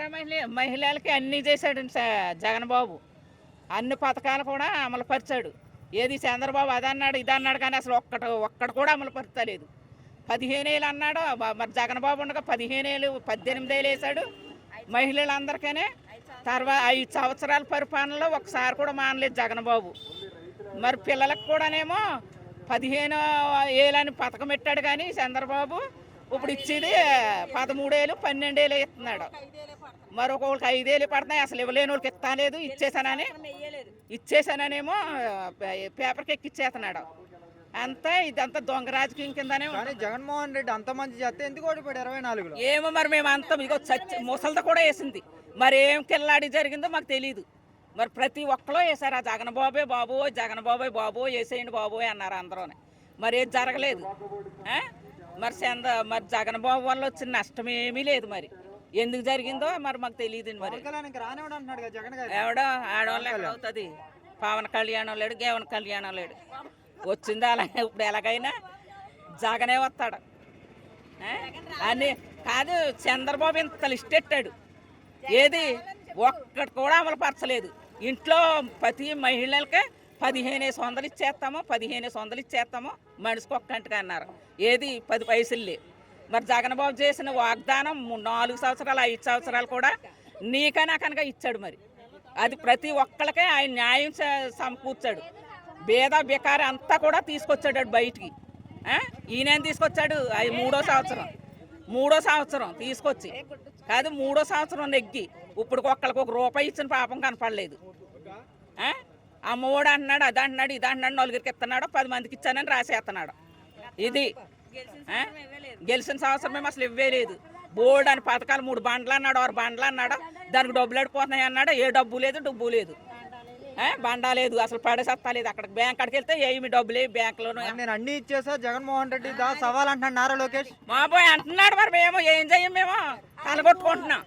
డ్వాక్రా మహిళలకి అన్నీ చేశాడు జగన్ బాబు. అన్ని పథకాలు కూడా అమలు పరిచాడు. ఏది చంద్రబాబు అదన్నాడు ఇదన్నాడు కానీ అసలు ఒక్కటి కూడా అమలు పరచలేదు. 15 ఏళ్ళు అన్నాడు, మరి జగన్ బాబు ఉండగా 15 ఏళ్ళు 18 ఏళ్ళు వేశాడు మహిళలందరికీ. తర్వాత 5 సంవత్సరాల పరిపాలనలో ఒకసారి కూడా మానలేదు జగన్ బాబు. మరి పిల్లలకు కూడానేమో 15 ఏళ్ళని పథకం పెట్టాడు కానీ చంద్రబాబు ఇప్పుడు ఇచ్చేది 13 ఏళ్ళు 12 ఏళ్ళు ఇస్తున్నాడు. మరి ఒక్కొక్కరికి 5 ఏళ్ళు పడుతున్నాయి, అసలు ఇవ్వలేని వాళ్ళకి ఇస్తాలేదు. ఇచ్చేసానేమో పేపర్కి ఎక్కిచ్చేస్తున్నాడు. అంతా ఇదంతా దొంగ రాజకీయం కిందనే. జగన్మోహన్ రెడ్డి అంత మంచి చేస్తే ఎందుకు ఓడిపోయాడు 24లో? ఏమో మరి మేము అంతా ఇగో ముసలితో కూడా వేసింది. మరి ఏం కిల్లాడి జరిగిందో మాకు తెలియదు. మరి ప్రతి ఒక్కరూ వేసారు ఆ జగన్ బాబే బాబు జగన్ బాబోయ్ బాబు వేసేయండి బాబోయ్ అన్నారు అందరూనే. మరి ఏది జరగలేదు. మరి జగన్ బాబు వల్ల వచ్చిన నష్టం ఏమీ లేదు. మరి ఎందుకు జరిగిందో మరి మాకు తెలియదు. మరి ఎవడో ఆడవాళ్ళు ఎక్కడ అవుతుంది? పవన్ కళ్యాణం లేడు, గేవన్ కళ్యాణం లేడు. వచ్చింది అలా. ఇప్పుడు ఎలాగైనా జగనే వస్తాడు అని కాదు. చంద్రబాబు ఇంత లిస్ట్ పెట్టాడు, ఏది ఒక్కటి కూడా అమలు పరచలేదు. ఇంట్లో ప్రతి మహిళలకే 1500 ఇచ్చేస్తాము 1500 ఇచ్చేస్తాము మనిషికి ఒక్కంటికి అన్నారు. ఏది 10 పైసలు లేవు. మరి జగన్ బాబు చేసిన వాగ్దానం 4 సంవత్సరాలు 5 సంవత్సరాలు కూడా నీకనా కనుక ఇచ్చాడు. మరి అది ప్రతి ఒక్కళ్ళకే ఆయన న్యాయం సమకూర్చాడు. భేద బికారి అంతా కూడా తీసుకొచ్చాడు బయటికి. ఈయన తీసుకొచ్చాడు. అది 3వ సంవత్సరం తీసుకొచ్చి కాదు 3వ సంవత్సరం నెగ్గి ఇప్పుడు ఒక్కళ్ళకి ₹1 ఇచ్చిన పాపం కనపడలేదు. అమ్మఒడు అంటున్నాడు, అది అంటున్నాడు, ఇది అంటున్నాడు, 4గురికి ఇస్తున్నాడు, 10 మందికి ఇచ్చానని రాసేస్తున్నాడు. ఇది గెలిచిన సంవత్సరం మేము అసలు ఇవ్వలేదు. బోర్డు అని పథకాలు 3 బండ్లు అన్నాడు, 6 బండ్లు అన్నాడు, దానికి డబ్బులు అడిపోతున్నాయి అన్నాడు. ఏ డబ్బు లేదు బండా లేదు, అసలు పడేసత్తా లేదు. అక్కడ బ్యాంక్ అక్కడికి వెళ్తే ఏమి డబ్బులు లేవు బ్యాంకులో. నేను అన్ని ఇచ్చేసా జగన్మోహన్ రెడ్డి సవాల్ అంటున్నాడు నారా లోకేష్. మా బాయ్ అంటున్నాడు. మరి మేము ఏం చెయ్యం, మేము కలగొట్టుకుంటున్నాం.